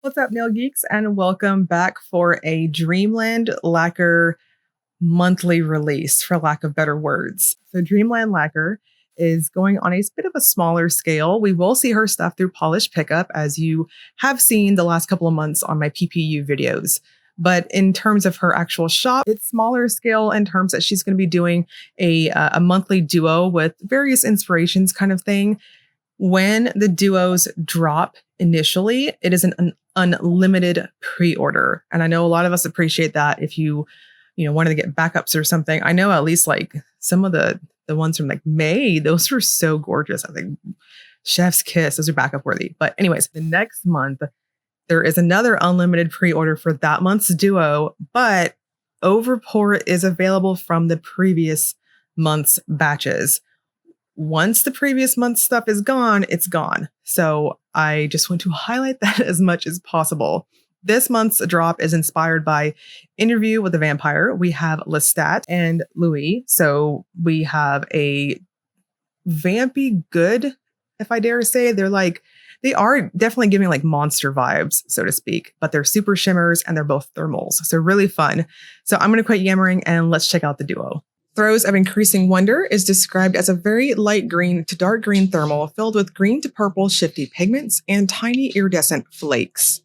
What's up, nail geeks, and welcome back for a Dreamland Lacquer monthly release, for lack of better words. So Dreamland Lacquer is going on a bit of a smaller scale. We will see her stuff through Polish Pickup, as you have seen the last couple of months on my PPU videos. But in terms of her actual shop, it's smaller scale in terms that she's going to be doing a monthly duo with various inspirations kind of thing. When the duos drop initially, it is an unlimited pre-order. And I know a lot of us appreciate that if you wanted to get backups or something. I know at least like some of the ones from like May, those were so gorgeous. I think chef's kiss, those are backup worthy. But anyways, the next month, there is another unlimited pre-order for that month's duo, but Overpour is available from the previous month's batches. Once the previous month's stuff is gone, it's gone. So I just want to highlight that as much as possible. This month's drop is inspired by Interview with the Vampire. We have Lestat and Louis. So we have a vampy good, if I dare say. They are definitely giving like monster vibes, so to speak, but they're super shimmers and they're both thermals. So really fun. So I'm going to quit yammering and let's check out the duo. Throes of Increasing Wonder is described as a very light green to dark green thermal filled with green to purple shifty pigments and tiny iridescent flakes.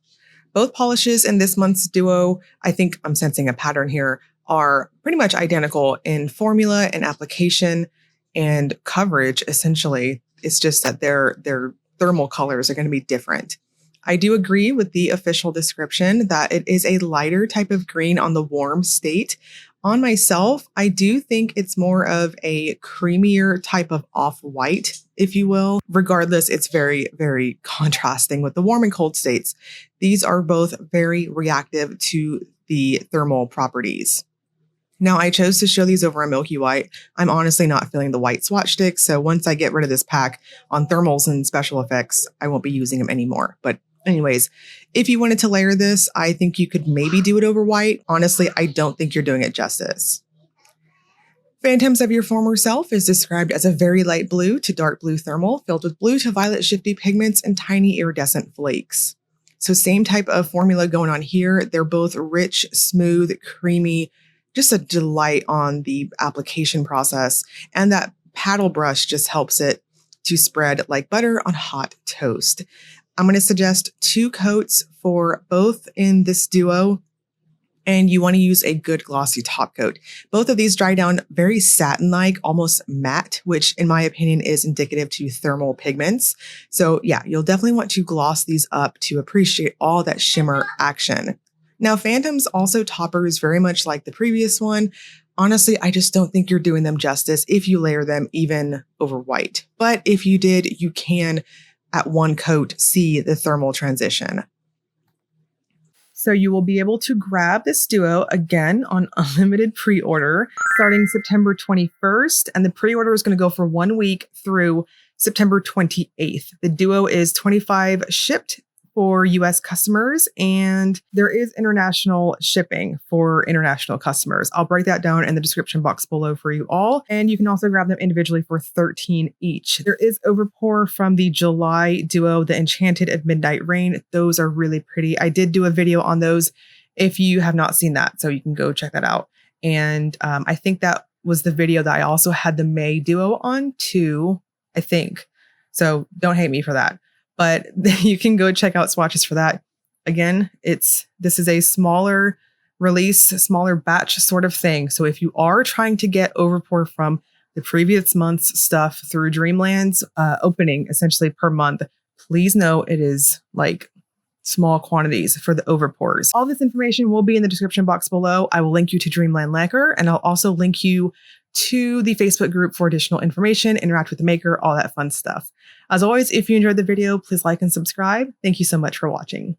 Both polishes in this month's duo, I think I'm sensing a pattern here, are pretty much identical in formula and application and coverage, essentially. It's just that their thermal colors are going to be different. I do agree with the official description that it is a lighter type of green on the warm state. On myself, I do think it's more of a creamier type of off-white, if you will. Regardless, it's very, very contrasting with the warm and cold states. These are both very reactive to the thermal properties. Now, I chose to show these over a milky white. I'm honestly not feeling the white swatch stick, so once I get rid of this pack on thermals and special effects, I won't be using them anymore. But anyways, if you wanted to layer this, I think you could maybe do it over white. Honestly, I don't think you're doing it justice. Phantoms of Your Former Self is described as a very light blue to dark blue thermal filled with blue to violet shifty pigments and tiny iridescent flakes. So same type of formula going on here. They're both rich, smooth, creamy, just a delight on the application process. And that paddle brush just helps it to spread like butter on hot toast. I'm going to suggest 2 coats for both in this duo, and you want to use a good glossy top coat. Both of these dry down very satin-like, almost matte, which in my opinion is indicative to thermal pigments. So yeah, you'll definitely want to gloss these up to appreciate all that shimmer action. Now, Phantoms also toppers very much like the previous one. Honestly, I just don't think you're doing them justice if you layer them even over white. But if you did, you can at 1 coat see the thermal transition. So you will be able to grab this duo again on unlimited pre-order starting September 21st. And the pre-order is going to go for 1 week through September 28th. The duo is $25 shipped for US customers, and there is international shipping for international customers. I'll break that down in the description box below for you all. And you can also grab them individually for $13 each. There is Overpour from the July duo, the Enchanted of Midnight Rain. Those are really pretty. I did do a video on those if you have not seen that, so you can go check that out. And I think that was the video that I also had the May duo on too, I think. So don't hate me for that. But you can go check out swatches for that. Again, this is a smaller release, smaller batch sort of thing. So if you are trying to get Overpour from the previous month's stuff through Dreamland's opening essentially per month, please know it is like small quantities for the Overpours. All this information will be in the description box below. I will link you to Dreamland Lacquer, and I'll also link you to the Facebook group for additional information, interact with the maker, all that fun stuff. As always, if you enjoyed the video, please like and subscribe. Thank you so much for watching.